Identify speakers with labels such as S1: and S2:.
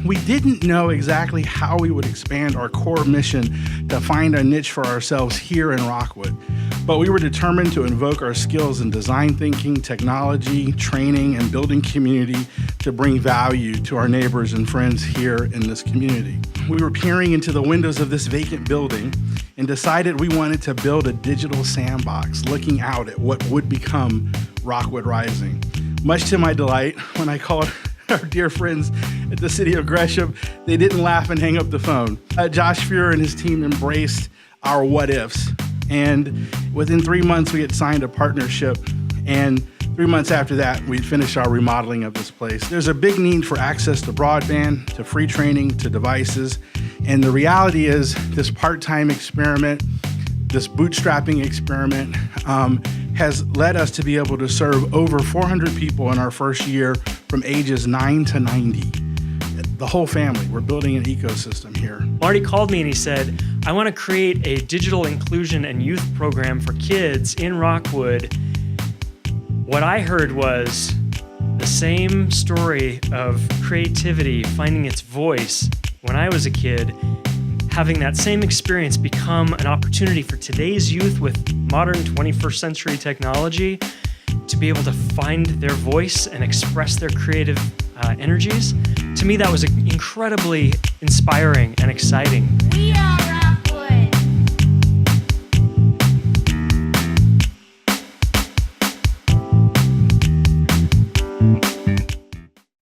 S1: We didn't know exactly how we would expand our core mission to find a niche for ourselves here in Rockwood, but we were determined to invoke our skills in design thinking, technology, training, and building community to bring value to our neighbors and friends here in this community. We were peering into the windows of this vacant building and decided we wanted to build a digital sandbox looking out at what would become Rockwood Rising. Much to my delight, when I called our dear friends at the City of Gresham, they didn't laugh and hang up the phone. Josh Fuhrer and his team embraced our what ifs, and within 3 months we had signed a partnership, and 3 months after that we'd finished our remodeling of this place. There's a big need for access to broadband, to free training, to devices, and the reality is this part-time experiment, this bootstrapping experiment has led us to be able to serve over 400 people in our first year from ages 9 to 90. The whole family, we're building an ecosystem here.
S2: Marty called me and he said, I want to create a digital inclusion and youth program for kids in Rockwood. What I heard was the same story of creativity finding its voice when I was a kid, having that same experience become an opportunity for today's youth with modern 21st century technology to be able to find their voice and express their creative energies. To me, that was incredibly inspiring and exciting.